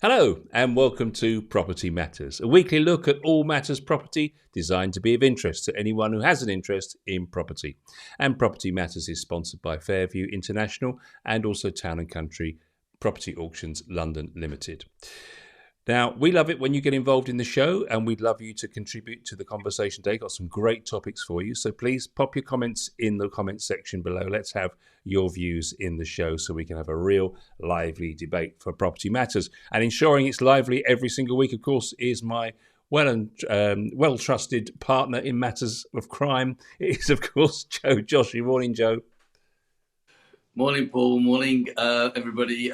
Hello and welcome to Property Matters, a weekly look at all matters property designed to be of interest to anyone who has an interest in property. And Property Matters is sponsored by Fairview International and also Town and Country Property Auctions London Limited. Now, we love it when you get involved in the show and we'd love you to contribute to the conversation today. Got some great topics for you. So please pop your comments in the comments section below. Let's have your views in the show so we can have a real lively debate for Property Matters. And ensuring it's lively every single week, of course, is my well-trusted partner in matters of crime. It is, of course, Joe Joshi. Morning, Joe. Morning, Paul. Morning, everybody.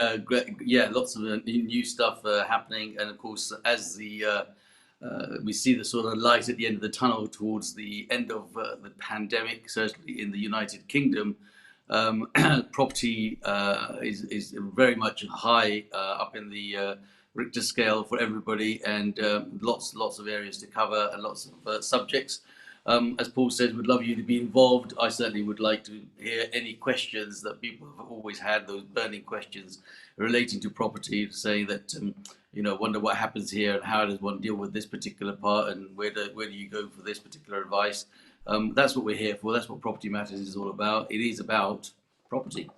Yeah, lots of new stuff happening, and of course, as we see the sort of light at the end of the tunnel towards the end of the pandemic, certainly in the United Kingdom, property is very much high up in the Richter scale for everybody, and lots of areas to cover and lots of subjects. As Paul said, we'd love you to be involved. I certainly would like to hear any questions that people have always had, those burning questions relating to property, saying that, wonder what happens here and how does one deal with this particular part and where do you go for this particular advice. That's what we're here for. That's what Property Matters is all about. It is about property.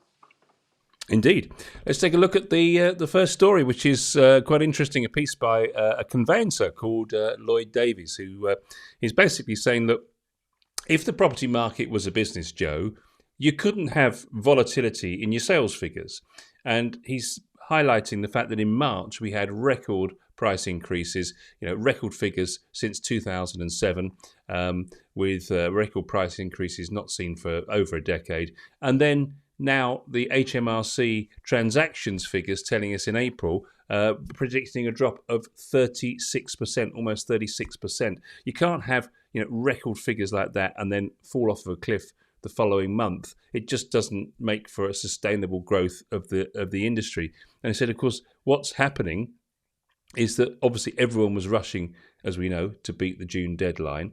Indeed. Let's take a look at the first story, which is quite interesting, a piece by a conveyancer called Lloyd Davies, who is basically saying that if the property market was a business, Joe, you couldn't have volatility in your sales figures. And he's highlighting the fact that in March we had record price increases, record figures since 2007, with record price increases not seen for over a decade. And then now the HMRC transactions figures telling us in April, predicting a drop of 36%, almost 36%. You can't have record figures like that and then fall off of a cliff the following month. It just doesn't make for a sustainable growth of the industry. And he said, of course, what's happening is that obviously everyone was rushing, as we know, to beat the June deadline,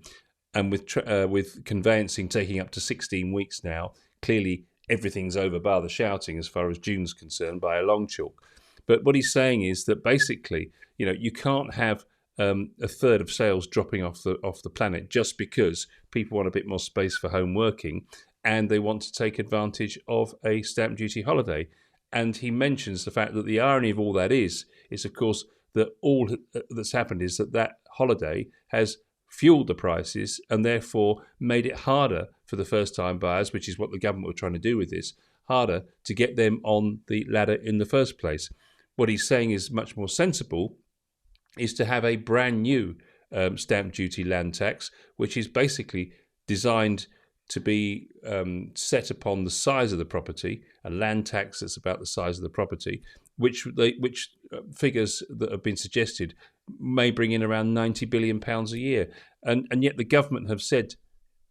and with conveyancing taking up to 16 weeks now, clearly everything's over bar the shouting as far as June's concerned by a long chalk. But what he's saying is that basically, you can't have a third of sales dropping off the planet just because people want a bit more space for home working and they want to take advantage of a stamp duty holiday. And he mentions the fact that the irony of all that is of course that all that's happened is that holiday has fueled the prices and therefore made it harder for the first-time buyers, which is what the government were trying to do with this, harder to get them on the ladder in the first place. What he's saying is much more sensible is to have a brand new stamp duty land tax, which is basically designed to be set upon the size of the property, a land tax that's about the size of the property, which figures that have been suggested may bring in around £90 billion a year. And yet the government have said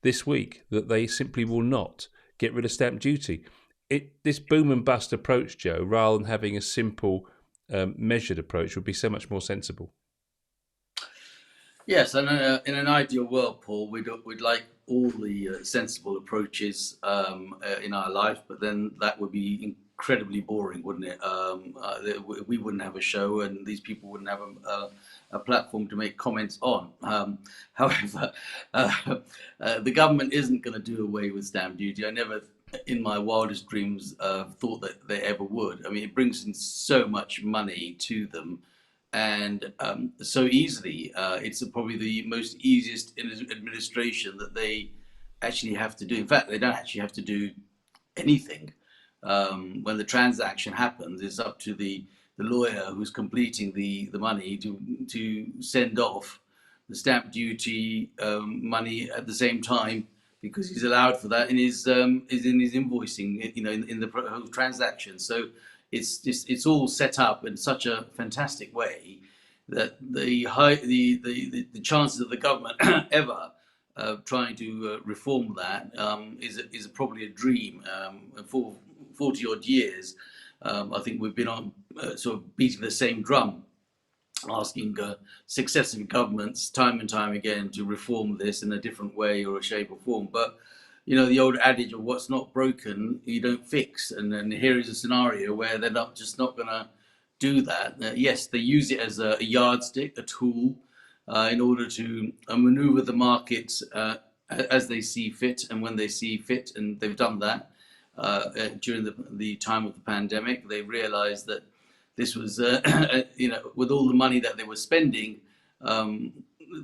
this week that they simply will not get rid of stamp duty. This boom and bust approach, Joe, rather than having a simple measured approach, would be so much more sensible. Yes, and in an ideal world, Paul, we'd like all the sensible approaches in our life, but then that would be incredibly boring, wouldn't it? We wouldn't have a show, and these people wouldn't have a platform to make comments on. However, the government isn't going to do away with stamp duty. I never, in my wildest dreams, thought that they ever would. I mean, it brings in so much money to them. And so easily, it's probably the most easiest administration that they actually have to do. In fact, they don't actually have to do anything. When the transaction happens, it's up to the lawyer who's completing the money to send off the stamp duty money at the same time, because he's allowed for that in his invoicing, in the whole transaction. So it's all set up in such a fantastic way that the chances of the government ever trying to reform that is probably a dream. For 40 odd years, I think we've been on sort of beating the same drum, asking successive governments time and time again to reform this in a different way or a shape or form. But the old adage of what's not broken, you don't fix. And then here is a scenario where they're not going to do that. Yes, they use it as a yardstick, a tool, in order to maneuver the markets as they see fit and when they see fit, and they've done that during the time of the pandemic. They realized that this was, with all the money that they were spending, um,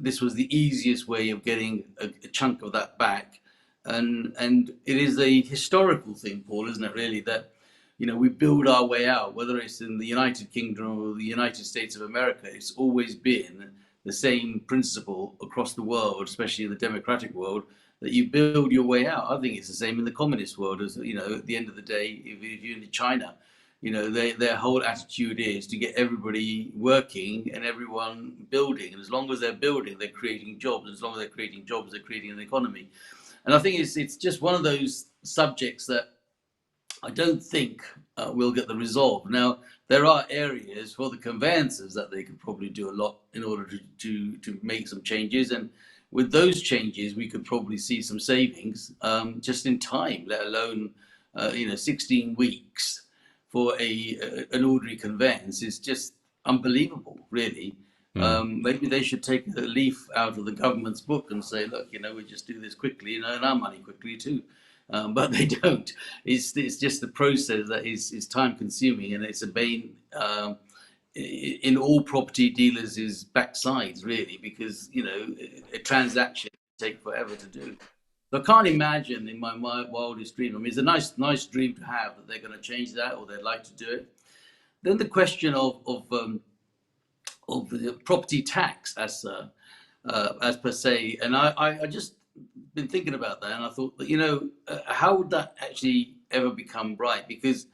this was the easiest way of getting a chunk of that back. And it is a historical thing, Paul, isn't it, really, that we build our way out, whether it's in the United Kingdom or the United States of America. It's always been the same principle across the world, especially in the democratic world, that you build your way out. I think it's the same in the communist world. As at the end of the day, if you're in China, their whole attitude is to get everybody working and everyone building. And as long as they're building, they're creating jobs. And as long as they're creating jobs, they're creating an economy. And I think it's just one of those subjects that I don't think we'll get the resolve. Now, there are areas for the conveyancers that they could probably do a lot in order to make some changes. And with those changes, we could probably see some savings just in time, let alone 16 weeks for an ordinary conveyance is just unbelievable, really. Maybe they should take a leaf out of the government's book and say, look, we just do this quickly and earn our money quickly too. But they don't. It's just the process that is time consuming, and it's a bane in all property dealers' backsides, really, because a transaction can take forever to do. So I can't imagine in my wildest dream. I mean, it's a nice dream to have that they're going to change that or they'd like to do it. Then the question of the property tax as per se, and I just been thinking about that, and I thought that how would that actually ever become right? Because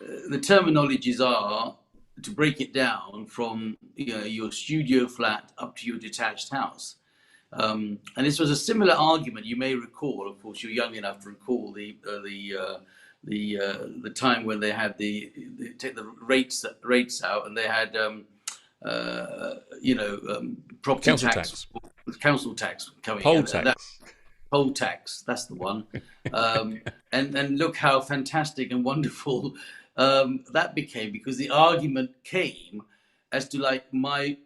the terminologies are, to break it down, from your studio flat up to your detached house. And this was a similar argument, you may recall. Of course, you're young enough to recall the time when they had they take the rates out, and they had property tax, council tax coming poll in. Tax. Poll tax, that's the one. And look how fantastic and wonderful that became, because the argument came as to why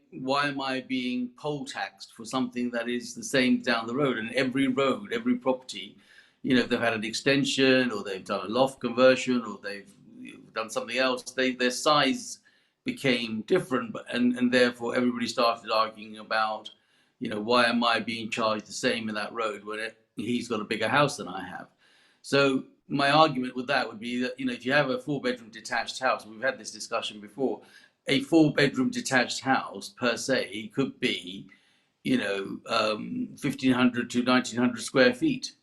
am I being poll taxed for something that is the same down the road? And every road, every property, if they've had an extension or they've done a loft conversion or they've done something else, their size became different, and therefore everybody started arguing about, why am I being charged the same in that road when he's got a bigger house than I have? So my argument with that would be that, if you have a 4-bedroom detached house, we've had this discussion before, a 4-bedroom detached house per se could be, 1,500 to 1,900 square feet.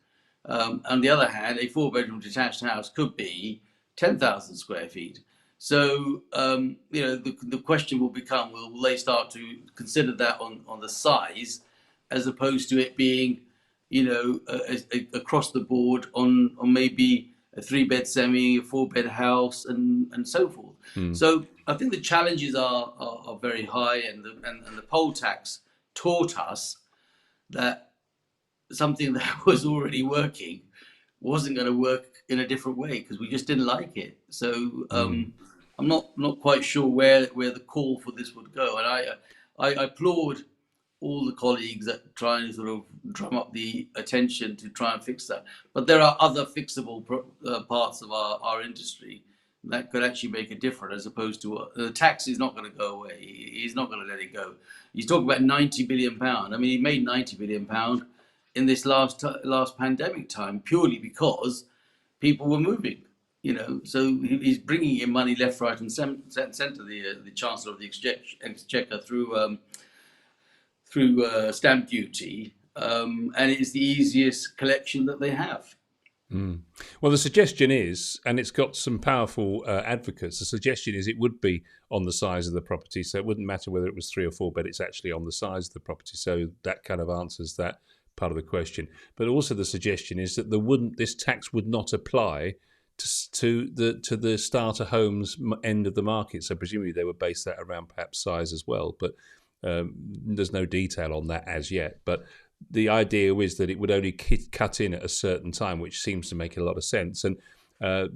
On the other hand, a 4-bedroom detached house could be 10,000 square feet. So, the question will become, will they start to consider that on the size, as opposed to it being, across the board on maybe a 3-bed semi, a 4-bed house, and so forth. So I think the challenges are very high, and the poll tax taught us that something that was already working wasn't going to work in a different way, because we just didn't like it. So I'm not quite sure where the call for this would go, and I applaud all the colleagues that try and sort of drum up the attention to try and fix that. But there are other fixable parts of our industry that could actually make a difference, as opposed to the tax is not going to go away. He's not going to let it go. He's talking about £90 billion. I mean, he made £90 billion in this last pandemic time, purely because people were moving. So he's bringing in money left, right, and centre. The Chancellor of the Exchequer through stamp duty, and it's the easiest collection that they have. Well, the suggestion is, and it's got some powerful advocates, the suggestion is it would be on the size of the property, so it wouldn't matter whether it was 3 or 4, but it's actually on the size of the property. So that kind of answers that part of the question. But also the suggestion is that this tax would not apply to the starter homes end of the market. So presumably they would base that around perhaps size as well, but there's no detail on that as yet. But the idea is that it would only cut in at a certain time, which seems to make a lot of sense. And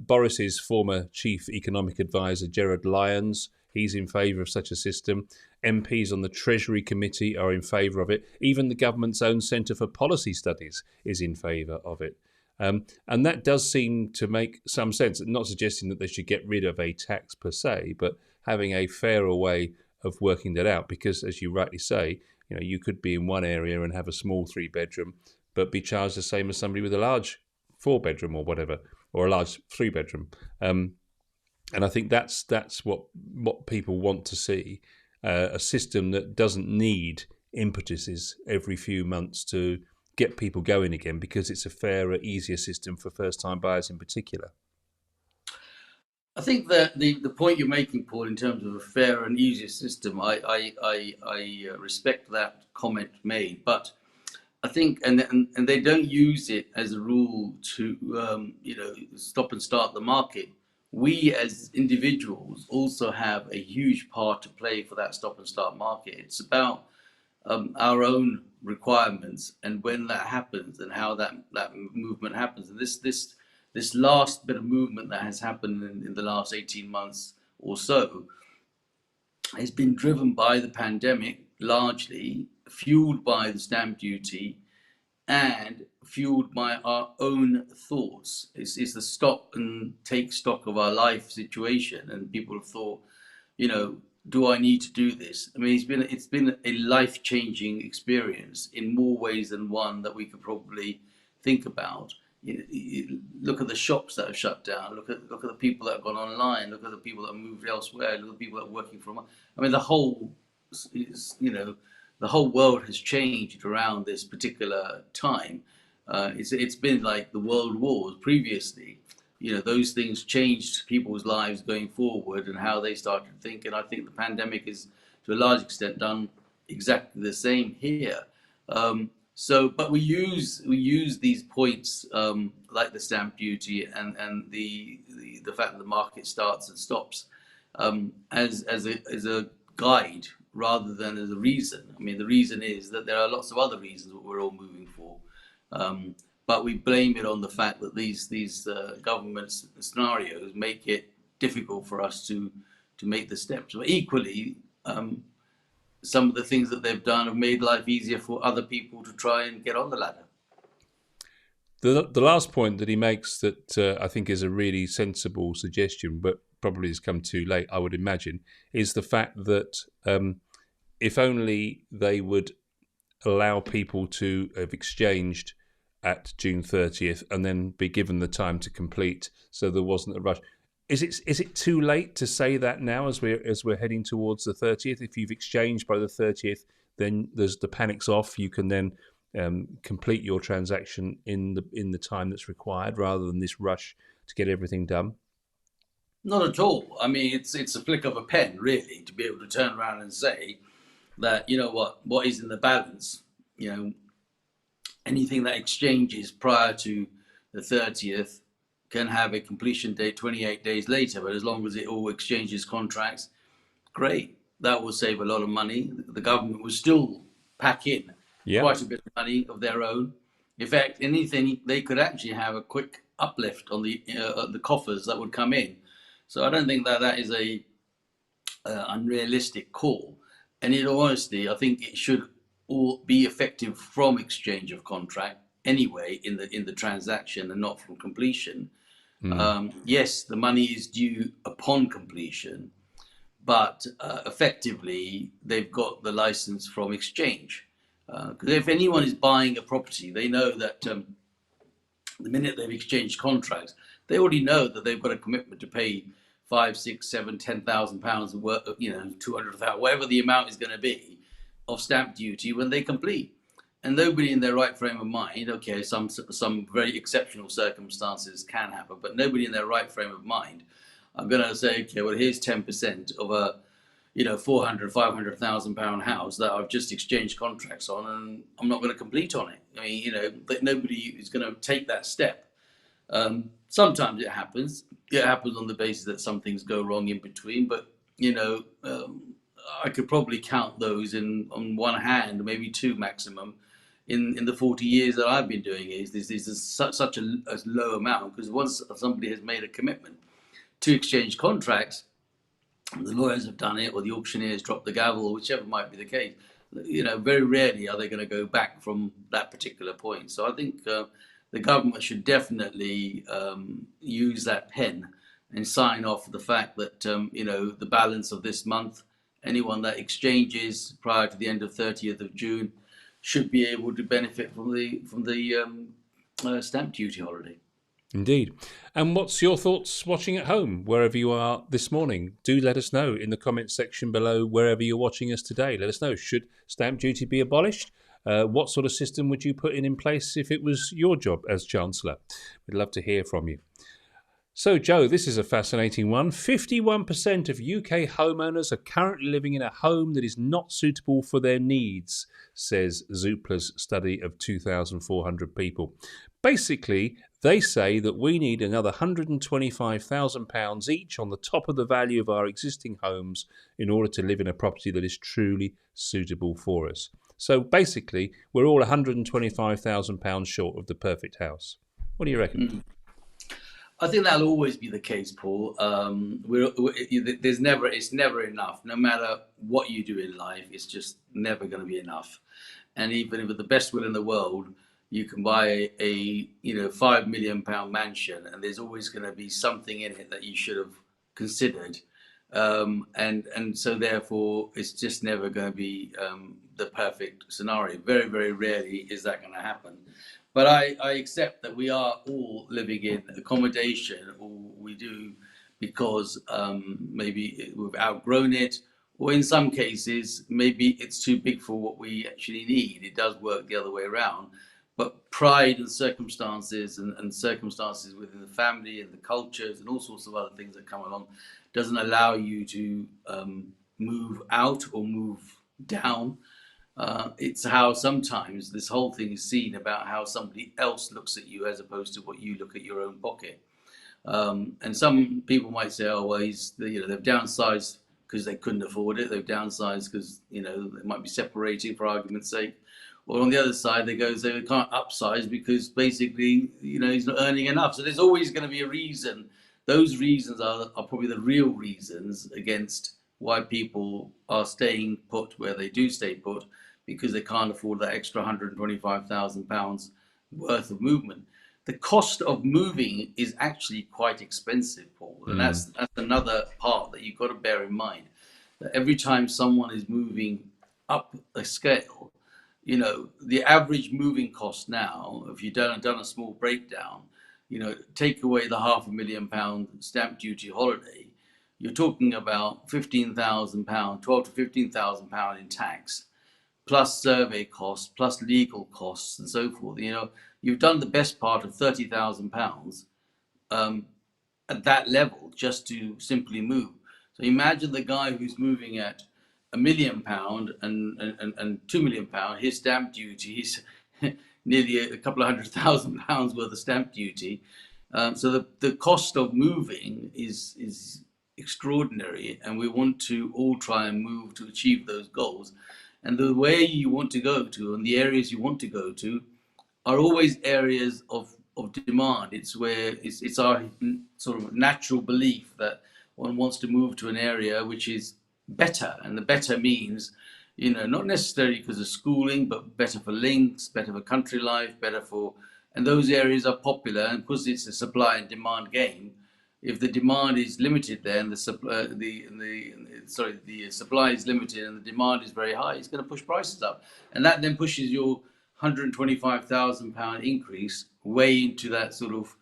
Boris's former chief economic advisor, Gerard Lyons, he's in favour of such a system. MPs on the Treasury Committee are in favour of it. Even the government's own Centre for Policy Studies is in favour of it. And that does seem to make some sense. Not suggesting that they should get rid of a tax per se, but having a fairer way of working that out. Because, as you rightly say, you could be in one area and have a small 3-bedroom, but be charged the same as somebody with a large 4-bedroom or whatever, or a large 3-bedroom. And I think that's what people want to see, a system that doesn't need impetuses every few months to get people going again, because it's a fairer, easier system for first-time buyers in particular. I think that the point you're making, Paul, in terms of a fair and easier system, I respect that comment made, but I think, and they don't use it as a rule to stop and start the market. We as individuals also have a huge part to play for that stop and start market. It's about our own requirements and when that happens and how that movement happens. And this last bit of movement that has happened in the last 18 months or so has been driven by the pandemic, largely fueled by the stamp duty and fueled by our own thoughts. It's the stop and take stock of our life situation, and people have thought, do I need to do this? I mean, it's been a life-changing experience in more ways than one that we could probably think about. You look at the shops that have shut down. Look at the people that have gone online. Look at the people that have moved elsewhere. Look at the people that are working from. I mean, the whole world has changed around this particular time. It's been like the world wars previously. Those things changed people's lives going forward and how they started to think. And I think the pandemic is, to a large extent, done exactly the same here. But we use these points like the stamp duty and the fact that the market starts and stops as a guide rather than as a reason. I mean, the reason is that there are lots of other reasons that we're all moving for. But we blame it on the fact that these government scenarios make it difficult for us to make the steps. But equally, some of the things that they've done have made life easier for other people to try and get on the ladder. The last point that he makes that I think is a really sensible suggestion, but probably has come too late, I would imagine, is the fact that if only they would allow people to have exchanged at June 30th and then be given the time to complete, so there wasn't a rush. Is it too late to say that now as we're heading towards the 30th? If you've exchanged by the 30th, then there's the panic's off. You can then complete your transaction in the time that's required, rather than this rush to get everything done. Not at all. I mean, it's a flick of a pen, really, to be able to turn around and say that, what is in the balance, anything that exchanges prior to the 30th can have a completion date 28 days later, but as long as it all exchanges contracts, great. That will save a lot of money. The government will still pack in quite a bit of money of their own. In fact, anything, they could actually have a quick uplift on the coffers that would come in. So I don't think that is a unrealistic call. And in all honesty, I think it should all be effective from exchange of contract anyway in the transaction and not from completion. Yes, the money is due upon completion, but effectively they've got the license from exchange. Because if anyone is buying a property, they know that the minute they've exchanged contracts, they already know that they've got a commitment to pay £5, 6, 7, £10,000 worth, 200,000, whatever the amount is going to be, of stamp duty when they complete. And nobody in their right frame of mind, okay, some very exceptional circumstances can happen, but nobody in their right frame of mind are going to say, okay, well, here's 10% of a, 400, 500,000 pound house that I've just exchanged contracts on, and I'm not going to complete on it. I mean, nobody is going to take that step. Sometimes it happens. It happens on the basis that some things go wrong in between, but I could probably count those on one hand, maybe two maximum, in the 40 years that I've been doing it. This is such a low amount, because once somebody has made a commitment to exchange contracts, the lawyers have done it, or the auctioneers dropped the gavel, or whichever might be the case. Very rarely are they going to go back from that particular point. So I think the government should definitely use that pen and sign off the fact that the balance of this month, anyone that exchanges prior to the end of 30th of June should be able to benefit from the stamp duty holiday. Indeed. And what's your thoughts watching at home, wherever you are this morning? Do let us know in the comments section below, wherever you're watching us today. Let us know, should stamp duty be abolished? What sort of system would you put in place if it was your job as Chancellor? We'd love to hear from you. So, Joe, this is a fascinating one. 51% of UK homeowners are currently living in a home that is not suitable for their needs, says Zoopla's study of 2,400 people. Basically, they say that we need another £125,000 each on the top of the value of our existing homes in order to live in a property that is truly suitable for us. So basically, we're all £125,000 short of the perfect house. What do you reckon? I think that'll always be the case, Paul. It's never enough. No matter what you do in life, it's just never going to be enough. And even with the best will in the world, you can buy a £5 million mansion, and there's always going to be something in it that you should have considered. And so therefore, it's just never going to be the perfect scenario. Very, very rarely is that going to happen. But I accept that we are all living in accommodation, or we do because maybe we've outgrown it, or in some cases, maybe it's too big for what we actually need. It does work the other way around. But pride and circumstances and circumstances within the family and the cultures and all sorts of other things that come along doesn't allow you to move out or move down. It's how sometimes this whole thing is seen about how somebody else looks at you as opposed to what you look at your own pocket. And some people might say, oh, well, they've downsized because they couldn't afford it. They've downsized because, they might be separating for argument's sake. Or on the other side, they can't upsize because basically, he's not earning enough. So there's always going to be a reason. Those reasons are probably the real reasons against why people are staying put where they do stay put, because they can't afford that extra £125,000 worth of movement. The cost of moving is actually quite expensive, Paul. And that's another part that you've got to bear in mind. That every time someone is moving up a scale, the average moving cost now, if you've done a small breakdown, take away the £500,000 stamp duty holiday, you're talking about £15,000, £12,000 to £15,000 in tax, plus survey costs, plus legal costs, and so forth. You've done the best part of £30,000 at that level just to simply move. So imagine the guy who's moving at £1 million and £2 million, his stamp duty is nearly a couple of £100,000 worth of stamp duty. So the cost of moving is extraordinary, and we want to all try and move to achieve those goals. And the way you want to go to and the areas you want to go to are always areas of demand. It's our sort of natural belief that one wants to move to an area which is better, and the better means, not necessarily because of schooling, but better for links, better for country life, and those areas are popular, and because it's a supply and demand game. If the demand is limited there and the supply is limited and the demand is very high, it's going to push prices up, and that then pushes your £125,000 increase way into that sort of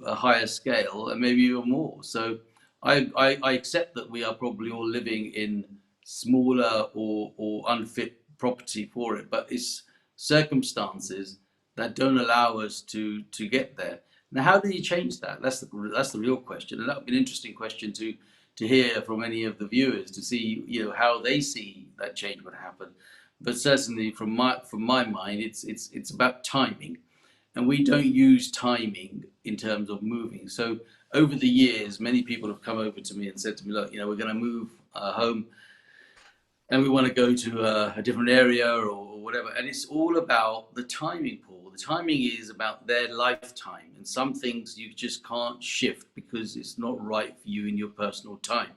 a higher scale, and maybe even more. So I accept that we are probably all living in smaller or unfit property for it, but it's circumstances that don't allow us to get there. Now, how do you change that? That's the real question, and that would be an interesting question to hear from any of the viewers, to see how they see that change would happen. But certainly, from my mind, it's about timing, and we don't use timing in terms of moving. So over the years, many people have come over to me and said to me, look, we're going to move home, and we want to go to a different area or whatever. And it's all about the timing, Paul. The timing is about their lifetime. And some things you just can't shift because it's not right for you in your personal time.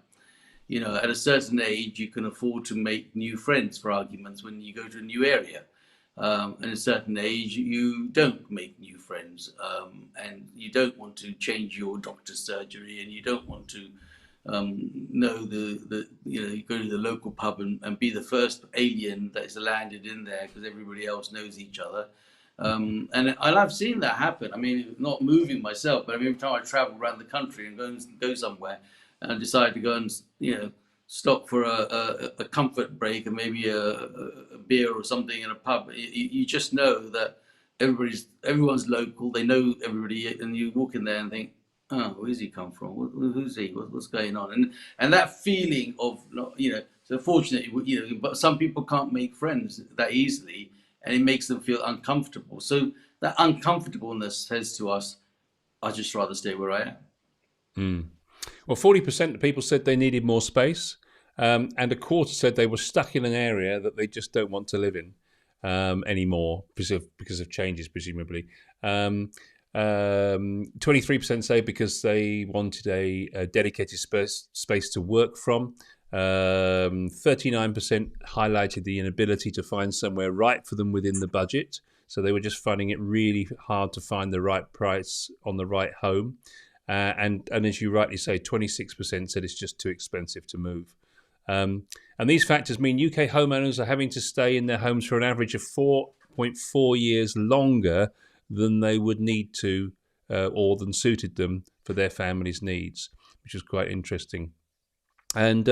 at a certain age, you can afford to make new friends, for arguments, when you go to a new area. At a certain age, you don't make new friends, and you don't want to change your doctor's surgery, and you don't want to know you go to the local pub and be the first alien that's landed in there because everybody else knows each other. And I've seen that happen. I mean, not moving myself, but I mean, every time I travel around the country and go somewhere, and I decide to go and stop for a comfort break and maybe a beer or something in a pub, you just know that everyone's local. They know everybody, and you walk in there and think, oh, where's he come from? Who's he? What's going on? And that feeling of, so fortunately, but some people can't make friends that easily, and it makes them feel uncomfortable. So that uncomfortableness says to us, I'd just rather stay where I am. Mm. Well, 40% of people said they needed more space, and a quarter said they were stuck in an area that they just don't want to live in anymore because of changes, presumably. 23% say because they wanted a dedicated space to work from. 39% highlighted the inability to find somewhere right for them within the budget. So they were just finding it really hard to find the right price on the right home. And as you rightly say, 26% said it's just too expensive to move. And these factors mean UK homeowners are having to stay in their homes for an average of 4.4 years longer than they would need to, or than suited them for their family's needs, which is quite interesting. And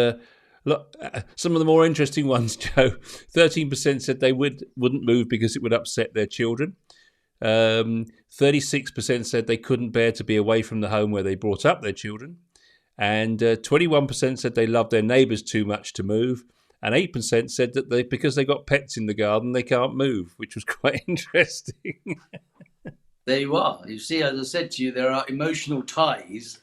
look, some of the more interesting ones, Joe. 13% said they wouldn't move because it would upset their children. 36% said they couldn't bear to be away from the home where they brought up their children. And 21% said they loved their neighbours too much to move. And 8% said that because they got pets in the garden, they can't move, which was quite interesting. There you are. You see, as I said to you, there are emotional ties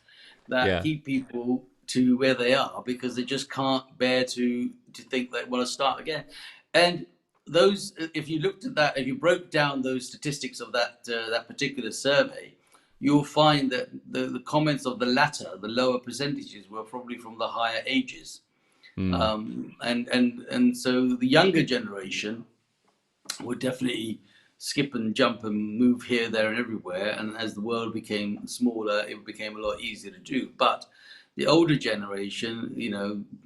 that keep people to where they are because they just can't bear to think they want to start again. And those, if you looked at that, if you broke down those statistics of that particular survey, you'll find that the comments of the latter, the lower percentages, were probably from the higher ages. And so the younger generation would definitely skip and jump and move here, there, and everywhere. And as the world became smaller, it became a lot easier to do. But the older generation,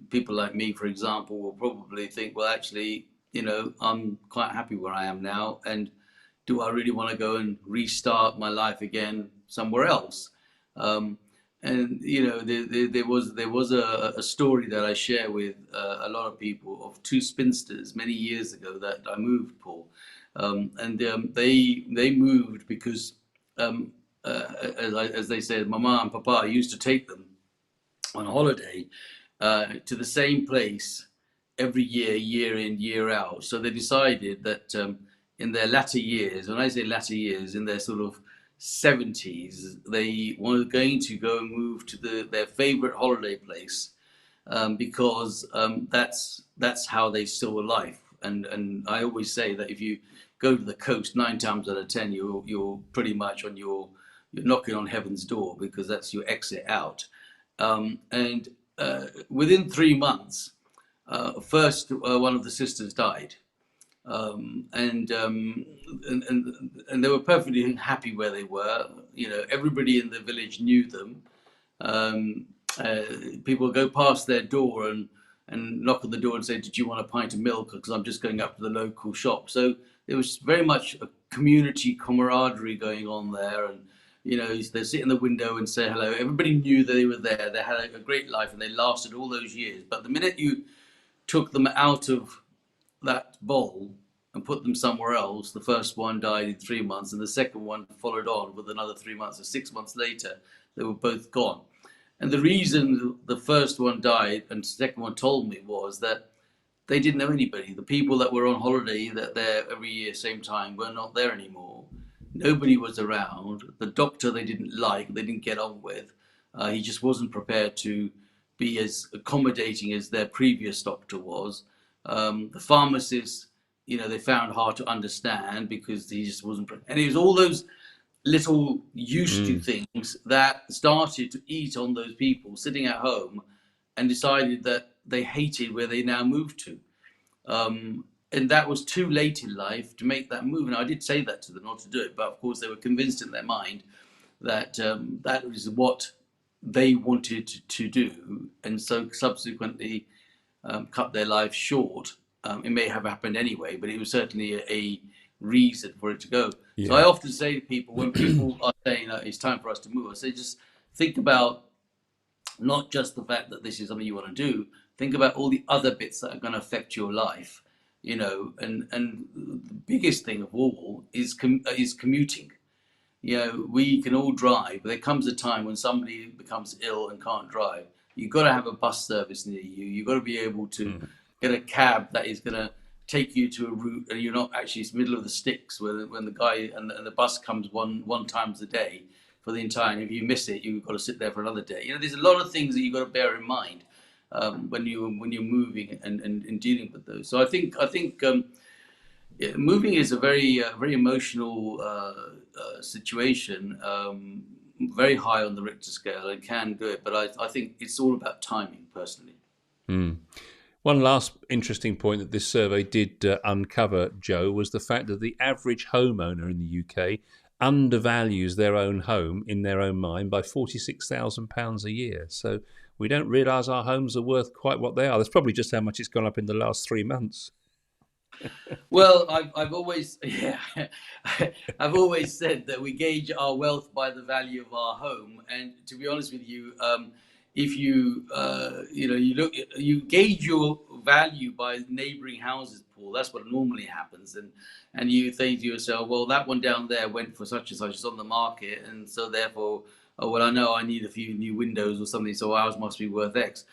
people like me, for example, will probably think, well, actually, I'm quite happy where I am now. And do I really want to go and restart my life again somewhere else? And there was a story that I share with a lot of people of two spinsters many years ago that I moved, Paul, and they moved because as they said, Mama and Papa used to take them on holiday to the same place every year, year in, year out. So they decided that in their latter years, when I say latter years, in their sort of 70s, they were going to go and move to their favorite holiday place because that's how they saw life. And I always say that if you go to the coast, 9 times out of 10, you're pretty much you're knocking on heaven's door because that's your exit out. And within 3 months, first one of the sisters died. And they were perfectly happy where they were. Everybody in the village knew them. People would go past their door and knock on the door and say, "Did you want a pint of milk? Because I'm just going up to the local shop." So there was very much a community camaraderie going on there, and they sit in the window and say hello. Everybody knew that they were there. They had a great life, and they lasted all those years. But the minute you took them out of that bowl and put them somewhere else, the first one died in 3 months, and the second one followed on with another 3 months. So 6 months later, they were both gone. And the reason the first one died and the second one told me was that they didn't know anybody. The people that were on holiday that there every year, same time, were not there anymore. Nobody was around. The doctor they didn't like, they didn't get on with. He just wasn't prepared to be as accommodating as their previous doctor was. The pharmacist, they found hard to understand because he just wasn't. And it was all those little used to things that started to eat on those people sitting at home, and decided that they hated where they now moved to. And that was too late in life to make that move. And I did say that to them not to do it, but of course they were convinced in their mind that that was what they wanted to do, and so subsequently cut their life short. It may have happened anyway, but it was certainly a reason for it to go. So I Yeah. often say to people, when people are saying it's time for us to move, I say just think about not just the fact that this is something you want to do. Think about all the other bits that are going to affect your life, and the biggest thing of all is commuting. We can all drive, but there comes a time when somebody becomes ill and can't drive. You've got to have a bus service near you. You've got to be able to Mm. get a cab that is going to take you to a route, and you're not actually, it's middle of the sticks where when the guy and the bus comes one times a day for the entire. And if you miss it, you've got to sit there for another day. There's a lot of things that you've got to bear in mind when you're moving and dealing with those. So I think yeah, moving is a very emotional situation, very high on the Richter scale, and can do it. But I think it's all about timing, personally. Mm. One last interesting point that this survey did uncover, Joe, was the fact that the average homeowner in the UK undervalues their own home in their own mind by £46,000 a year. So we don't realise our homes are worth quite what they are. That's probably just how much it's gone up in the last 3 months. Well, I've always yeah, I've always said that we gauge our wealth by the value of our home. And to be honest with you, if you gauge your value by neighbouring houses, Paul. That's what normally happens, and you think to yourself, well, that one down there went for such and such, it's on the market, and so therefore, oh well, I know I need a few new windows or something, so ours must be worth X.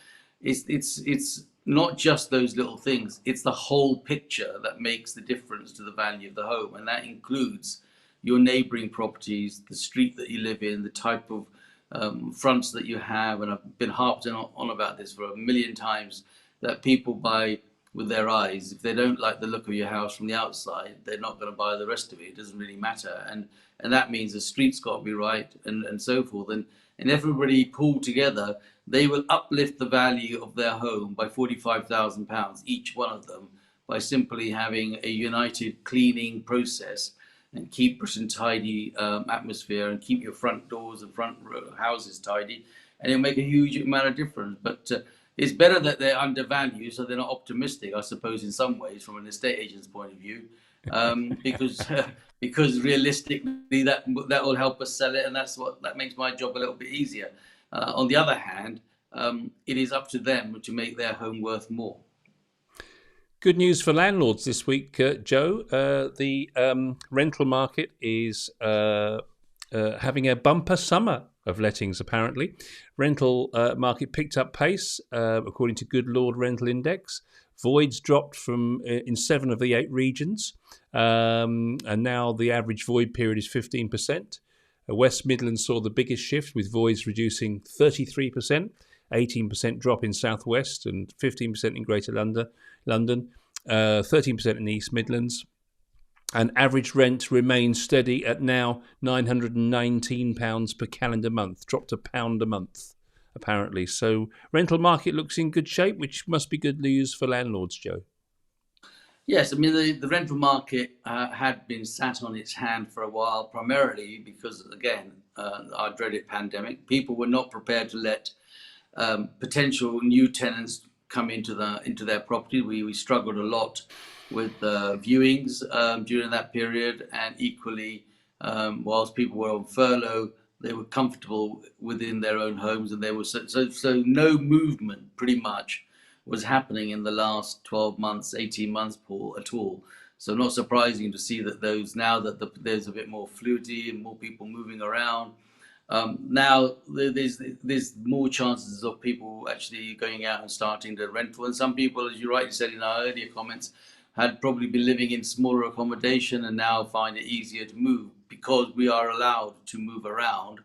It's not just those little things. It's the whole picture that makes the difference to the value of the home, and that includes your neighbouring properties, the street that you live in, the type of fronts that you have. And I've been harped on about this for a million times, that people buy with their eyes. If they don't like the look of your house from the outside, they're not going to buy the rest of it. It doesn't really matter, and that means the street's got to be right, and so forth. And everybody pulled together, they will uplift the value of their home by £45,000, each one of them, by simply having a united cleaning process and keep Britain tidy atmosphere, and keep your front doors and front houses tidy, and it'll make a huge amount of difference. But it's better that they're undervalued, so they're not optimistic, I suppose, in some ways, from an estate agent's point of view, because because realistically that will help us sell it, and that makes my job a little bit easier. On the other hand, it is up to them to make their home worth more. Good news for landlords this week, Joe. The rental market is having a bumper summer of lettings, apparently. Rental market picked up pace, according to Good Lord Rental Index. Voids dropped from in 7 of the 8 regions, and now the average void period is 15%. West Midlands saw the biggest shift, with voids reducing 33%, 18% drop in South West, and 15% in Greater London, 13% in East Midlands. And average rent remains steady at now £919 per calendar month, dropped £1 a month, apparently. So rental market looks in good shape, which must be good news for landlords, Joe. Yes, I mean, the rental market had been sat on its hand for a while, primarily because, again, our dreaded pandemic. People were not prepared to let potential new tenants come into their property. We struggled a lot with viewings during that period, and equally, whilst people were on furlough, they were comfortable within their own homes, and they were so no movement pretty much was happening in the last 12 months, 18 months, Paul, at all. So not surprising to see that now that there's a bit more fluidity and more people moving around. Now there's more chances of people actually going out and starting to rental. And some people, as you rightly said in our earlier comments, had probably been living in smaller accommodation and now find it easier to move because we are allowed to move around,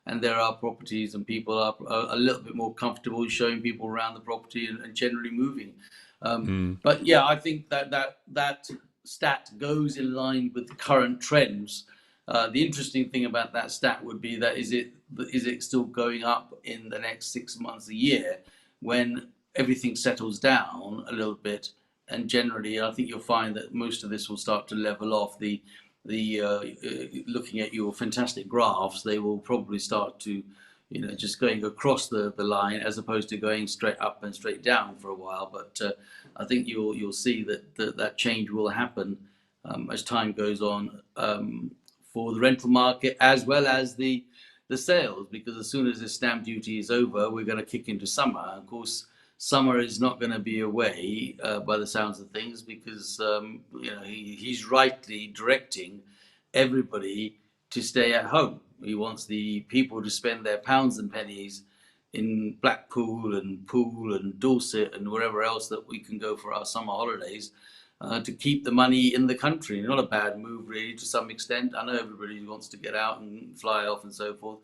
and there are properties and people are a little bit more comfortable showing people around the property and generally moving. But yeah, I think that stat goes in line with the current trends. The interesting thing about that stat would be that is it still going up in the next 6 months, a year? when everything settles down a little bit, and generally, I think you'll find that most of this will start to level off. Looking at your fantastic graphs, they will probably start to, just going across the line as opposed to going straight up and straight down for a while. But I think you'll see that change will happen as time goes on, for the rental market as well as the sales, because as soon as the stamp duty is over, we're going to kick into summer. Of course, summer is not going to be away by the sounds of things, because he's rightly directing everybody to stay at home. He wants the people to spend their pounds and pennies in Blackpool and Poole and Dorset and wherever else that we can go for our summer holidays, to keep the money in the country. Not a bad move, really, to some extent. I know everybody wants to get out and fly off and so forth,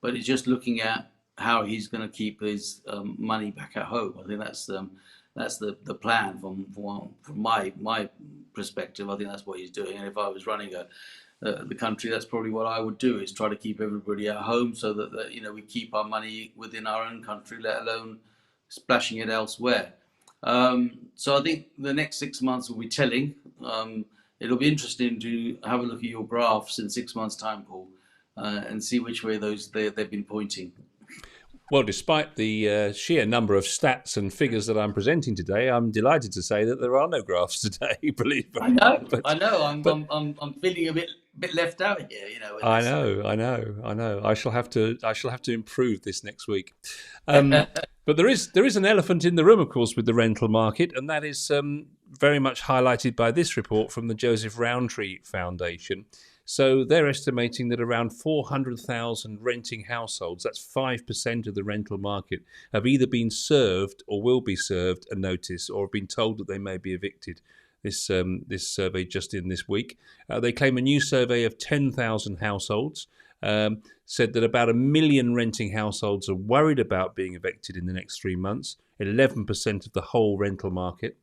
but it's just looking at how he's going to keep his money back at home. I think that's the plan from my perspective. I think that's what he's doing. And if I was running the country, that's probably what I would do, is try to keep everybody at home so that we keep our money within our own country, let alone splashing it elsewhere. So I think the next 6 months will be telling. It'll be interesting to have a look at your graphs in 6 months' time, Paul, and see which way they've been pointing. Well, despite the sheer number of stats and figures that I'm presenting today, I'm delighted to say that there are no graphs today. Believe me. I know. I'm feeling a bit left out here. I know. I shall have to improve this next week. But there is an elephant in the room, of course, with the rental market, and that is very much highlighted by this report from the Joseph Rowntree Foundation. So they're estimating that around 400,000 renting households, that's 5% of the rental market, have either been served or will be served a notice, or have been told that they may be evicted. This survey just in this week. They claim a new survey of 10,000 households said that about 1 million renting households are worried about being evicted in the next 3 months, 11% of the whole rental market,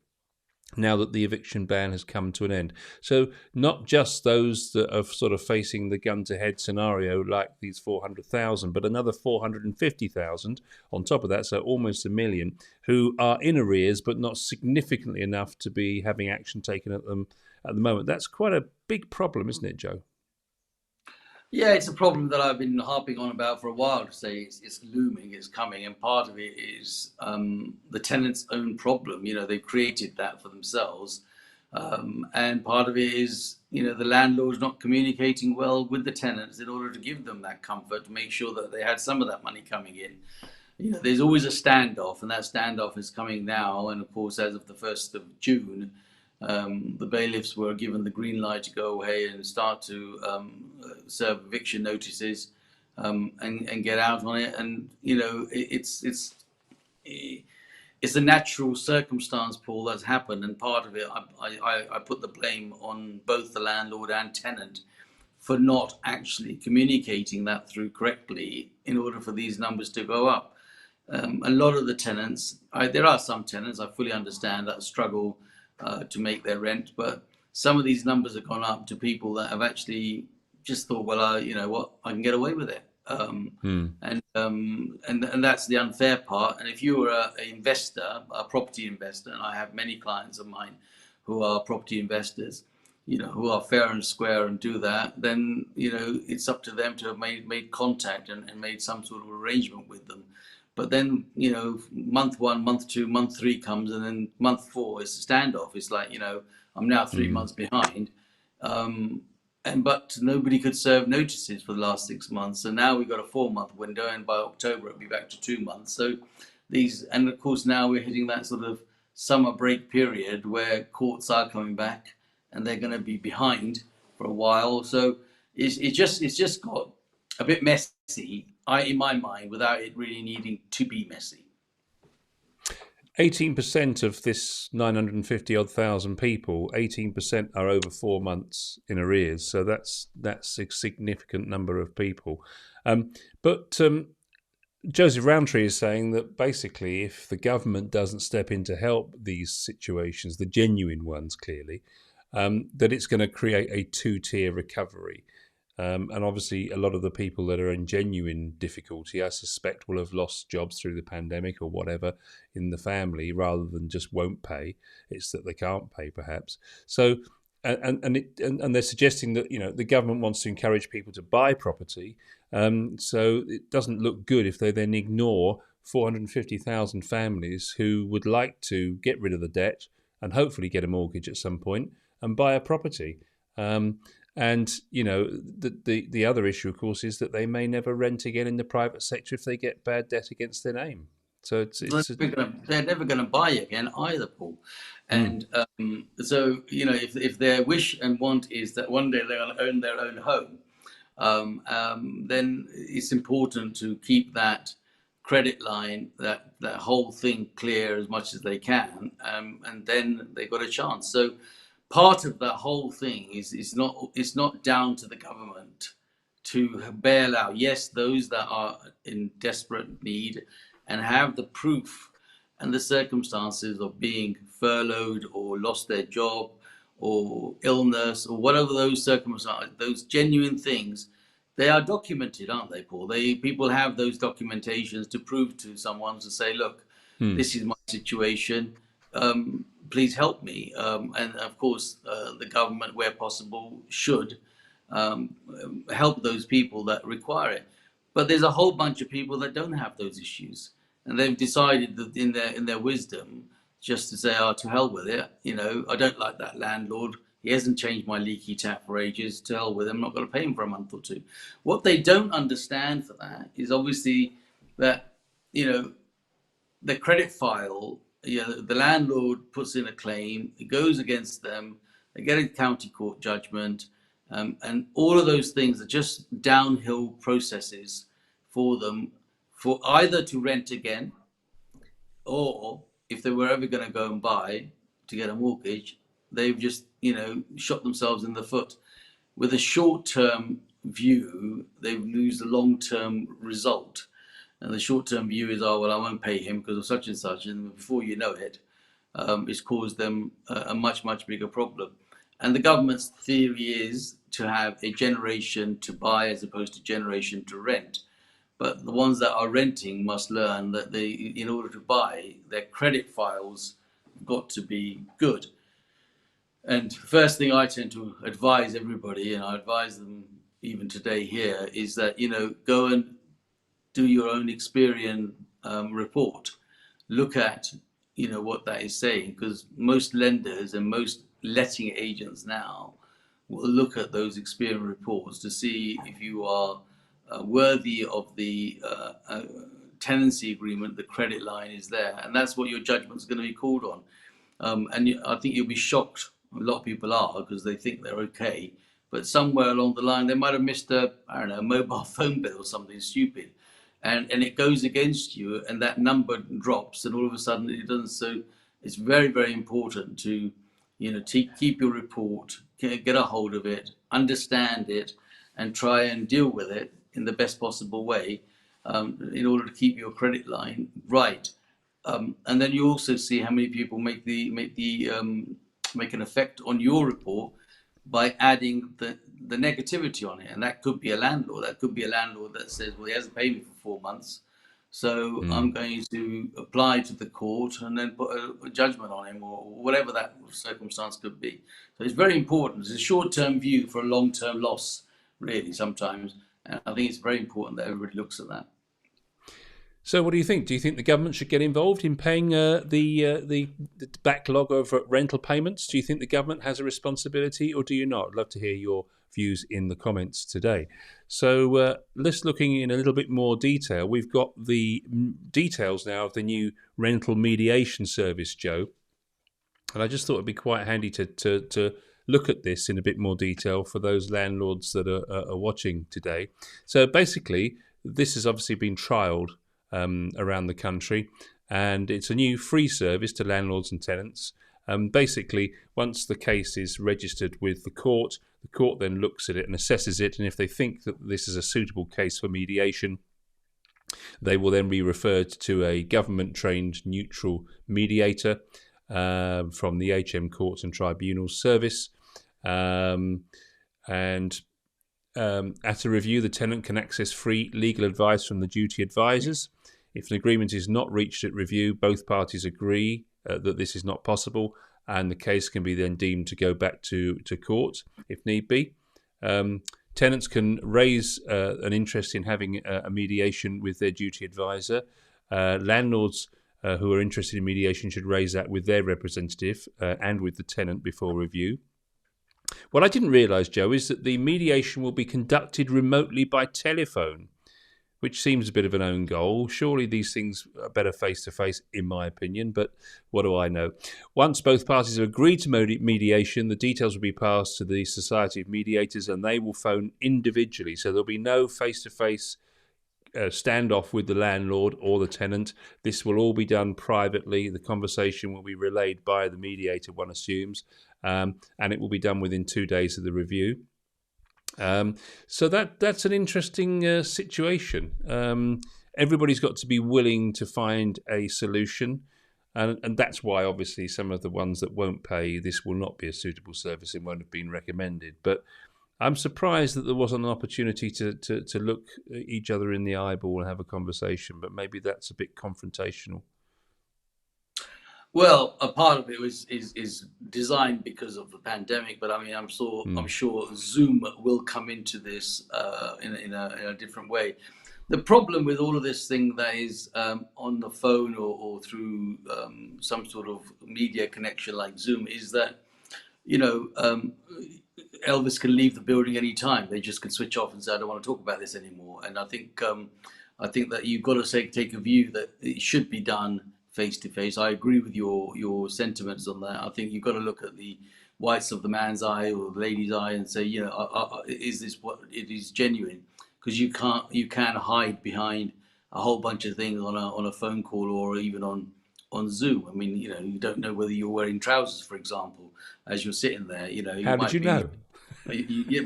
now that the eviction ban has come to an end. So not just those that are sort of facing the gun-to-head scenario like these 400,000, but another 450,000 on top of that, so almost 1 million, who are in arrears but not significantly enough to be having action taken at them at the moment. That's quite a big problem, isn't it, Joe? Yeah, it's a problem that I've been harping on about for a while, to say it's looming, it's coming, and part of it is the tenant's own problem. They've created that for themselves, and part of it is the landlord's not communicating well with the tenants in order to give them that comfort, to make sure that they had some of that money coming in. There's always a standoff, and that standoff is coming now. And of course, as of the 1st of June, the bailiffs were given the green light to go ahead and start to serve eviction notices, and get out on it. And it's a natural circumstance, Paul, that's happened. And part of it, I put the blame on both the landlord and tenant for not actually communicating that through correctly in order for these numbers to go up. A lot of the tenants, there are some tenants, I fully understand, that struggle to make their rent, but some of these numbers have gone up to people that have actually just thought, well, you know what, I can get away with it, and that's the unfair part. And if you were an investor, a property investor, and I have many clients of mine who are property investors, who are fair and square and do that, then it's up to them to have made contact and made some sort of arrangement with them. But then, month 1, month 2, month 3 comes, and then month 4 is a standoff. It's like, I'm now 3 months behind. But nobody could serve notices for the last 6 months. So now we've got a 4-month window, and by October it'll be back to 2 months. So and of course now we're hitting that sort of summer break period where courts are coming back, and they're going to be behind for a while. So it's just got a bit messy, in my mind, without it really needing to be messy. 18% of this 950 odd thousand people, 18% are over 4 months in arrears. So that's a significant number of people. But Joseph Rowntree is saying that basically, if the government doesn't step in to help these situations, the genuine ones clearly, that it's going to create a 2-tier recovery. And obviously, a lot of the people that are in genuine difficulty, I suspect, will have lost jobs through the pandemic or whatever in the family, rather than just won't pay. It's that they can't pay, perhaps. So, and they're suggesting that the government wants to encourage people to buy property. So it doesn't look good if they then ignore 450,000 families who would like to get rid of the debt and hopefully get a mortgage at some point and buy a property. And the other issue, of course, is that they may never rent again in the private sector if they get bad debt against their name. So they're never going to buy again either, Paul. And so if their wish and want is that one day they're going to own their own home, then it's important to keep that credit line, that whole thing clear as much as they can, and then they've got a chance. So part of that whole thing is not down to the government to bail out, yes, those that are in desperate need and have the proof and the circumstances of being furloughed or lost their job or illness or whatever those circumstances, those genuine things, they are documented, aren't they, Paul? People have those documentations to prove to someone, to say, look, this is my situation. Please help me. And of course, the government, where possible, should help those people that require it. But there's a whole bunch of people that don't have those issues, and they've decided that in their wisdom just to say, "Oh, to hell with it." I don't like that landlord. He hasn't changed my leaky tap for ages. To hell with him. I'm not going to pay him for a month or two. What they don't understand for that is obviously that the credit file. The landlord puts in a claim. It goes against them. They get a county court judgment. And all of those things are just downhill processes for them, for either to rent again, or if they were ever going to go and buy to get a mortgage, they've just shot themselves in the foot. With a short-term view, they lose the long-term result. And the short-term view is, oh, well, I won't pay him because of such and such. And before you know it, it's caused them a much, much bigger problem. And the government's theory is to have a generation to buy as opposed to generation to rent. But the ones that are renting must learn that in order to buy, their credit files have got to be good. And the first thing I tend to advise everybody, and I advise them even today here, is that, go and do your own Experian report. Look at, what that is saying, because most lenders and most letting agents now will look at those Experian reports to see if you are worthy of the tenancy agreement, the credit line is there. And that's what your judgment is going to be called on. And I think you'll be shocked. A lot of people are, because they think they're okay. But somewhere along the line, they might have missed a mobile phone bill or something stupid. And it goes against you, and that number drops, and all of a sudden it doesn't. So it's very, very important to, keep your report, get a hold of it, understand it, and try and deal with it in the best possible way, in order to keep your credit line right. And then you also see how many people make an effect on your report by adding the negativity on it. And that could be a landlord. That could be a landlord that says, well, he hasn't paid me for 4 months, so I'm going to apply to the court and then put a judgment on him, or whatever that circumstance could be. So it's very important. It's a short-term view for a long-term loss, really, sometimes. And I think it's very important that everybody looks at that. So, what do you think? Do you think the government should get involved in paying the backlog of rental payments? Do you think the government has a responsibility, or do you not? I'd love to hear your views in the comments today. So, let's looking in a little bit more detail. We've got the details now of the new rental mediation service, Joe, and I just thought it'd be quite handy to look at this in a bit more detail for those landlords that are watching today. So, basically, this has obviously been trialled around the country, and it's a new free service to landlords and tenants. Basically, once the case is registered with the court then looks at it and assesses it, and if they think that this is a suitable case for mediation, they will then be referred to a government-trained neutral mediator from the HM Courts and Tribunals Service, and At a review, the tenant can access free legal advice from the duty advisors. If an agreement is not reached at review, both parties agree that this is not possible, and the case can be then deemed to go back to court if need be. Tenants can raise an interest in having a mediation with their duty advisor. Landlords who are interested in mediation should raise that with their representative and with the tenant before review. What I didn't realise, Joe, is that the mediation will be conducted remotely by telephone, which seems a bit of an own goal. Surely these things are better face-to-face, in my opinion, but what do I know? Once both parties have agreed to mediation, the details will be passed to the Society of Mediators, and they will phone individually, so there'll be no face-to-face standoff with the landlord or the tenant. This will all be done privately. The conversation will be relayed by the mediator, one assumes, and it will be done within 2 days of the review. So that's an interesting situation. Everybody's got to be willing to find a solution, and that's why obviously some of the ones that won't pay, this will not be a suitable service and won't have been recommended. But I'm surprised that there wasn't an opportunity to look each other in the eyeball and have a conversation, but maybe that's a bit confrontational. Well, a part of it is designed because of the pandemic, but I mean, I'm sure Zoom will come into this in a different way. The problem with all of this thing that is on the phone or through some sort of media connection like Zoom is that, you know, Elvis can leave the building anytime. They just can switch off and say, "I don't want to talk about this anymore." And I think that you've got to take a view that it should be done face to face. I agree with your sentiments on that. I think you've got to look at the whites of the man's eye or the lady's eye and say, you know, is this what it is genuine? Because you can't hide behind a whole bunch of things on a phone call or even on Zoom. I mean, you know, you don't know whether you're wearing trousers, for example, as you're sitting there. You know, How did you know?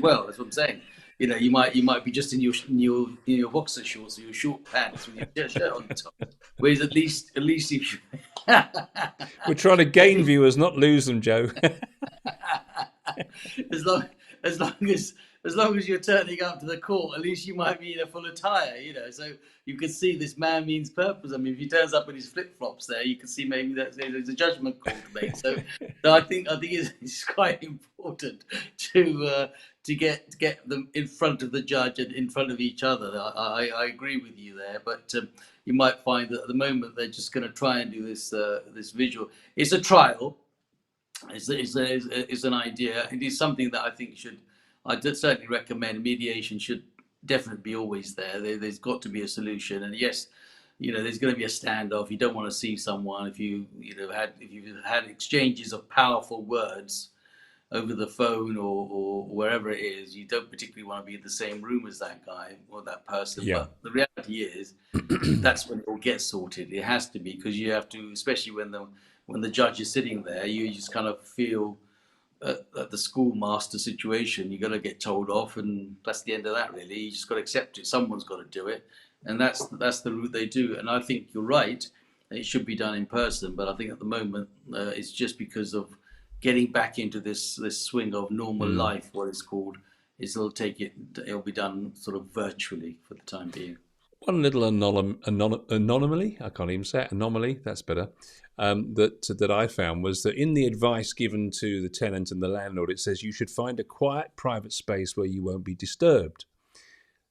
Well, that's what I'm saying. You know, you might be just in your boxer shorts or your short pants with your shirt on the top. Whereas at least if you We're trying to gain viewers, not lose them, Joe. as long as long as you're turning up to the court, at least you might be in a full attire, you know. So you can see this man means purpose. I mean, if he turns up in his flip flops, there, you can see maybe that there's a judgment call to make. So I think it's quite important to get them in front of the judge and in front of each other. I agree with you there, but you might find that at the moment they're just going to try and do this visual. It's a trial. It's an idea. It is something that I think I'd certainly recommend. Mediation should definitely be always there. There's got to be a solution. And yes, you know, there's going to be a standoff. You don't want to see someone if you've had exchanges of powerful words over the phone or wherever it is. You don't particularly want to be in the same room as that guy or that person. Yeah. But the reality is that's when it will get sorted. It has to be, because you have to, especially when the judge is sitting there, you just kind of feel at the schoolmaster situation. You got to get told off, and that's the end of that. Really, you just got to accept it. Someone's got to do it, and that's the route they do. And I think you're right. It should be done in person, but I think at the moment it's just because of getting back into this swing of normal life, what it's called. It'll be done sort of virtually for the time being. One little anomaly, I can't even say it, anomaly, that's better, that I found was that in the advice given to the tenant and the landlord, it says you should find a quiet, private space where you won't be disturbed.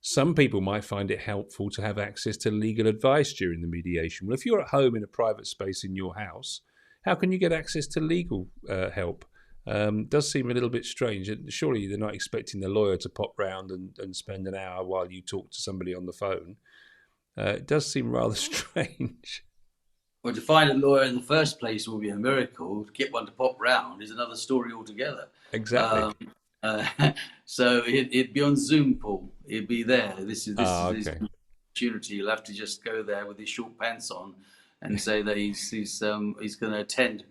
Some people might find it helpful to have access to legal advice during the mediation. Well, if you're at home in a private space in your house, how can you get access to legal help? Does seem a little bit strange. Surely they're not expecting the lawyer to pop round and spend an hour while you talk to somebody on the phone. It does seem rather strange. Well, to find a lawyer in the first place will be a miracle. To get one to pop round is another story altogether. Exactly. So it'd be on Zoom, Paul. It'd be there. This is okay. his opportunity. You'll have to just go there with his short pants on and say that he's going to attend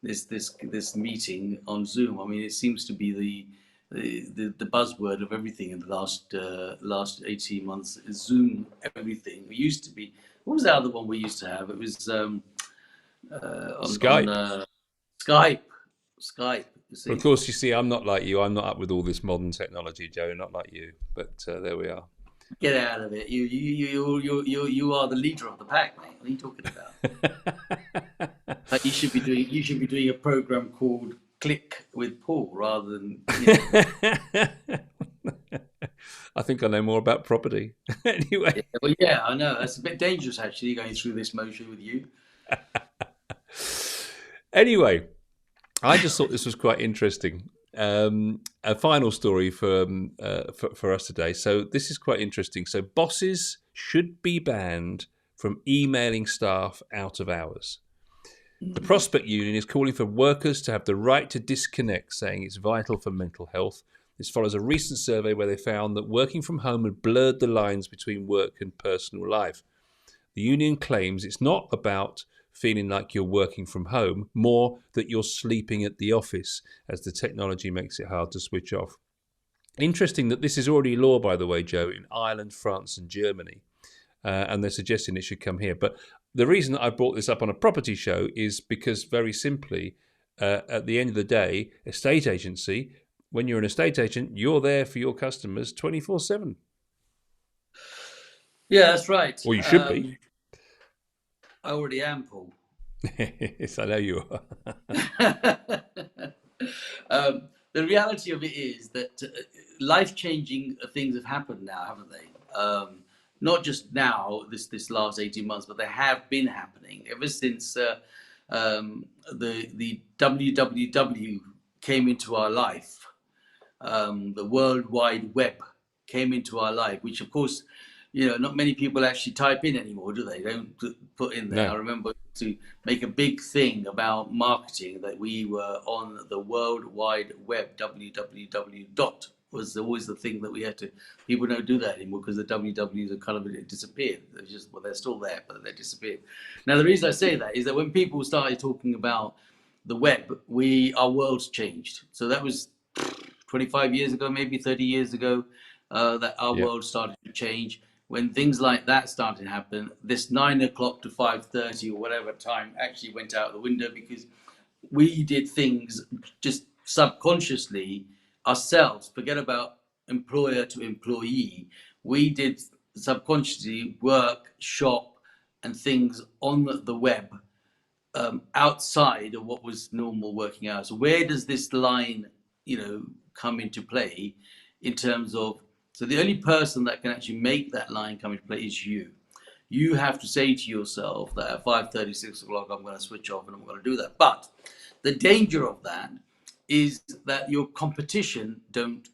this meeting on Zoom. I mean, it seems to be the buzzword of everything in the last 18 months. Zoom, everything. We used to be. What was the other one we used to have? It was Skype. Skype. Skype. You But of see? course, you see, I'm not like you. I'm not up with all this modern technology, Joe. Not like you. But there we are. Get out of it. You are the leader of the pack, mate. What are you talking about? You should be doing a program called Click with Paul rather than, you know. I think I know more about property. Yeah, Anyway, well, yeah, I know. That's a bit dangerous actually going through this motion with you. anyway, I just thought this was quite interesting. A final story for us today. So this is quite interesting. So bosses should be banned from emailing staff out of hours. The Mm. Prospect Union is calling for workers to have the right to disconnect, saying it's vital for mental health. This follows a recent survey where they found that working from home had blurred the lines between work and personal life. The union claims it's not about feeling like you're working from home, more that you're sleeping at the office, as the technology makes it hard to switch off. Interesting that this is already law, by the way, Joe, in Ireland, France, and Germany, and they're suggesting it should come here. But the reason that I brought this up on a property show is because, very simply, at the end of the day, estate agency, when you're an estate agent, you're there for your customers 24/7, Yeah, that's right. or you should be. I already am, Paul. Yes, I know you are. The reality of it is that life-changing things have happened now, haven't they? Not just now, this last 18 months, but they have been happening ever since the WWW came into our life. The World Wide Web came into our life, which of course, not many people actually type in anymore, do they? They don't put in there. I No. remember to make a big thing about marketing that we were on the World Wide Web, www dot was always the thing that we had to. People don't do that anymore because the WWs are kind of disappeared. They're still there, but they disappeared. Now the reason I say that is that when people started talking about the web, our worlds changed. So that was 25 years ago, maybe 30 years ago, that our Yeah. world started to change. When things like that started to happen, this 9 o'clock to 5:30 or whatever time actually went out the window because we did things just subconsciously ourselves. Forget about employer to employee. We did subconsciously work, shop, and things on the web outside of what was normal working hours. Where does this line, come into play in terms of? So the only person that can actually make that line come into play is you. You have to say to yourself that at 5:30, 6 o'clock, I'm going to switch off and I'm going to do that. But the danger of that is that your competition don't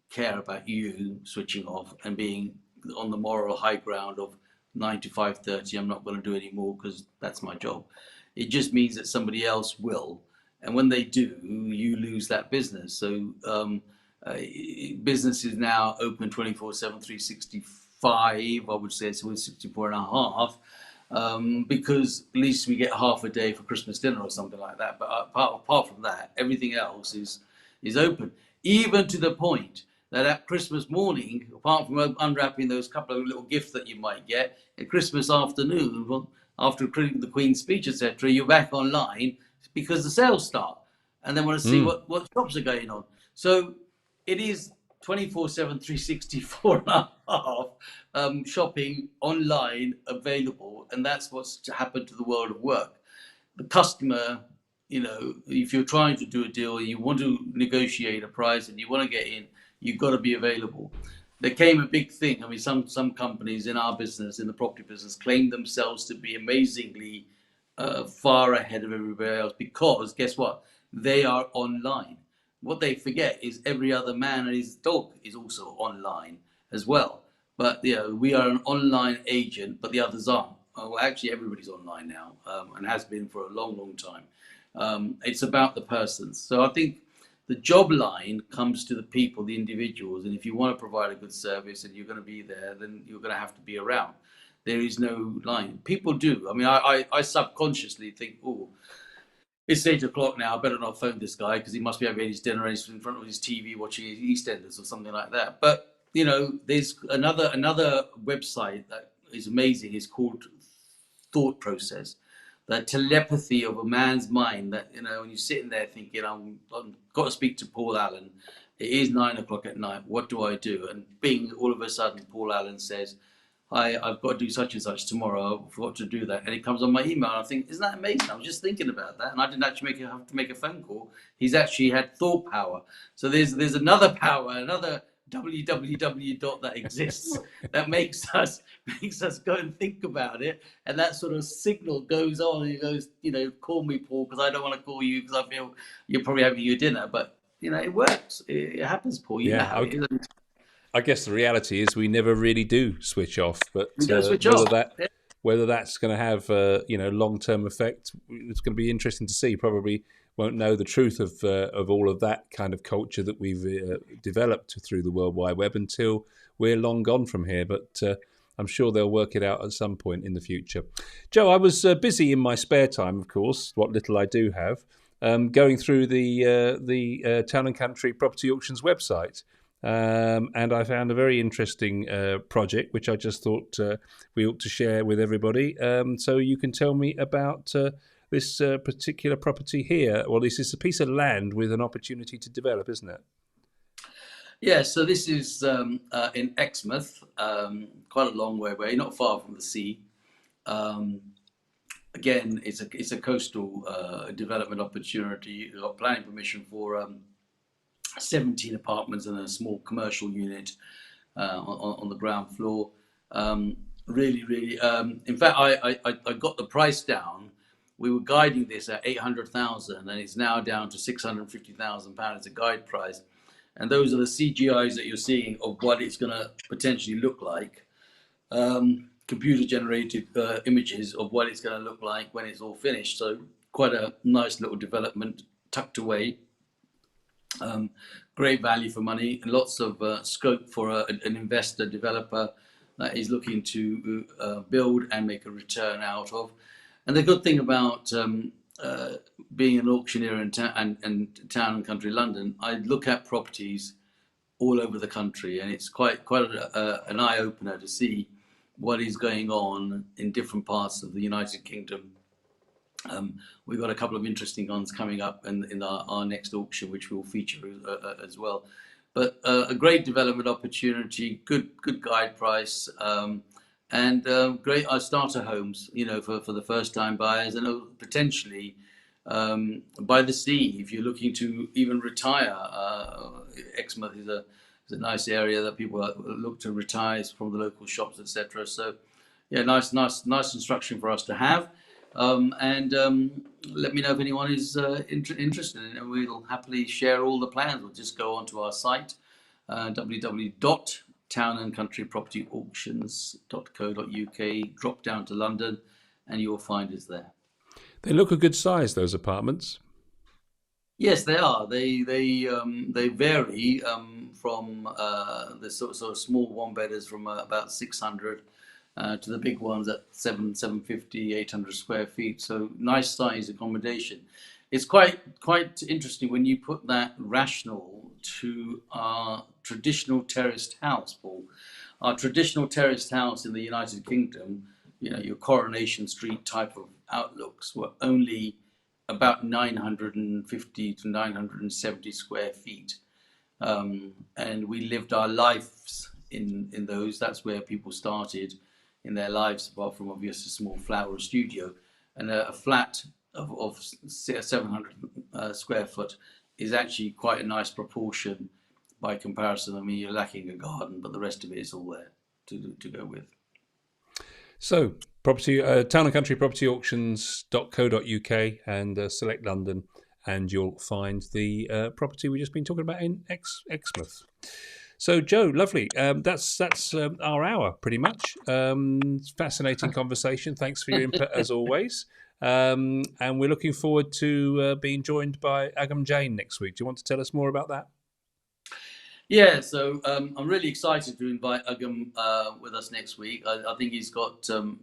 care about you switching off and being on the moral high ground of 9 to 5:30. I'm not going to do any more because that's my job. It just means that somebody else will, and when they do, you lose that business. So business is now open 24/7, 365. I would say it's 64 and a half. Because at least we get half a day for Christmas dinner or something like that. But apart from that, everything else is open, even to the point that at Christmas morning, apart from unwrapping those couple of little gifts that you might get, at Christmas afternoon, well, after the Queen's speech, etc., you're back online because the sales start, and they want to see Mm. what shops are going on. So it is 24/7, 364 and a half shopping online available, and that's what's happened to the world of work. The customer, if you're trying to do a deal, you want to negotiate a price and you want to get in, you've got to be available. There came a big thing. I mean, some companies in our business, in the property business, claim themselves to be amazingly far ahead of everybody else because guess what? They are online. What they forget is every other man and his dog is also online as well. But we are an online agent, but the others aren't. Well, actually, everybody's online now and has been for a long, long time. It's about the persons. So I think the job line comes to the people, the individuals, and if you want to provide a good service and you're going to be there, then you're going to have to be around. There is no line. People do. I mean, I subconsciously think, oh, it's 8 o'clock now. I better not phone this guy because he must be having his dinner and he's in front of his TV watching EastEnders or something like that. But there's another website that is amazing. It's called Thought Process. the telepathy of a man's mind that, when you're sitting there thinking, I've got to speak to Paul Allen. It is 9 o'clock at night. What do I do? And bing, all of a sudden, Paul Allen says, hi, I've got to do such and such tomorrow. I forgot to do that. And it comes on my email. And I think, isn't that amazing? I was just thinking about that. And I didn't actually have to make a phone call. He's actually had thought power. So there's another power, another www dot that exists that makes us go and think about it, and that sort of signal goes on. He goes, call me, Paul, because I don't want to call you because I feel you're probably having your dinner. But it works. It happens, Paul. You know Yeah, how it is. I guess the reality is we never really do switch off, but We don't switch off. Yeah. whether that's going to have long term effect, it's going to be interesting to see. Probably won't know the truth of all of that kind of culture that we've developed through the World Wide Web until we're long gone from here. But I'm sure they'll work it out at some point in the future. Joe, I was busy in my spare time, of course, what little I do have, going through the Town and Country Property Auctions website. And I found a very interesting project, which I just thought we ought to share with everybody. So you can tell me about this particular property here. Well, this is a piece of land with an opportunity to develop, isn't it? Yeah, so this is in Exmouth, quite a long way away, not far from the sea. Again, it's a coastal development opportunity. You've got planning permission for 17 apartments and a small commercial unit on the ground floor. Really, in fact, I got the price down. We were guiding this at 800,000, and it's now down to 650,000 pounds. It's a guide price, and those are the CGIs that you're seeing of what it's going to potentially look like. Computer-generated images of what it's going to look like when it's all finished. So quite a nice little development tucked away. Great value for money, and lots of scope for an investor developer that is looking to build and make a return out of. And the good thing about being an auctioneer in Town and Country London, I look at properties all over the country, and it's quite an eye opener to see what is going on in different parts of the United Kingdom. We've got a couple of interesting ones coming up in our next auction, which we'll feature as well. But a great development opportunity, good guide price, and great starter homes, for the first time buyers, and potentially by the sea if you're looking to even retire. Exmouth is a nice area that people look to retire from the local shops, etc. So yeah, nice instruction for us to have. And let me know if anyone is interested in it, and we'll happily share all the plans. We'll just go onto our site, www.townandcountrypropertyauctions.co.uk, drop down to London, and you'll find us there. They look a good size, those apartments. Yes, they are. They vary from the sort of small one-bedders from about 600 to the big ones at 750, 800 square feet. So nice size accommodation. It's quite interesting when you put that rationale to our traditional terraced house, Paul. Our traditional terraced house in the United Kingdom, your Coronation Street type of outlooks, were only about 950 to 970 square feet. And we lived our lives in those. That's where people started in their lives, apart from obviously a small flat or a studio. And a flat of 700 square foot is actually quite a nice proportion by comparison. I mean, you're lacking a garden, but the rest of it is all there to go with. So, Town and Country Property Auctions.co.uk, and select London, and you'll find the property we've just been talking about in Exmouth. So, Joe, lovely. That's our hour, pretty much. Fascinating conversation. Thanks for your input, as always. And we're looking forward to being joined by Agam Jain next week. Do you want to tell us more about that? Yeah, so I'm really excited to invite Agam with us next week. I think he's got some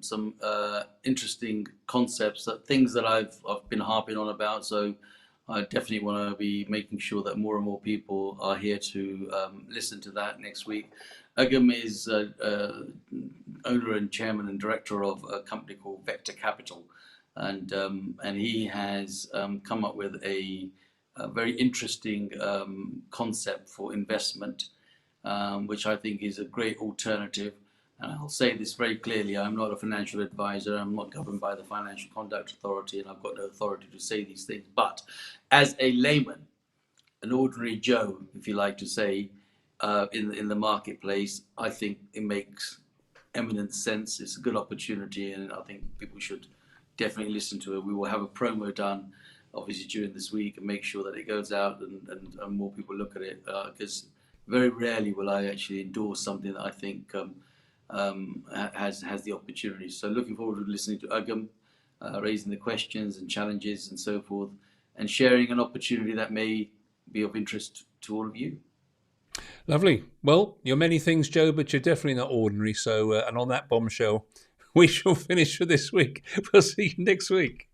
interesting concepts, things that I've been harping on about. So I definitely want to be making sure that more and more people are here to listen to that next week. Agam is owner and chairman and director of a company called Vector Capital. and he has come up with a very interesting concept for investment, which I think is a great alternative. And I'll say this very clearly: I'm not a financial advisor. I'm not governed by the Financial Conduct Authority, and I've got no authority to say these things. But as a layman, an ordinary Joe, if you like to say, in the marketplace, I think it makes eminent sense. It's a good opportunity, and I think people should definitely listen to it. We will have a promo done, obviously, during this week, and make sure that it goes out and more people look at it, because very rarely will I actually endorse something that I think has the opportunity. So looking forward to listening to Ugam, raising the questions and challenges and so forth, and sharing an opportunity that may be of interest to all of you. Lovely. Well, you're many things, Joe, but you're definitely not ordinary. So, and on that bombshell, we shall finish for this week. We'll see you next week.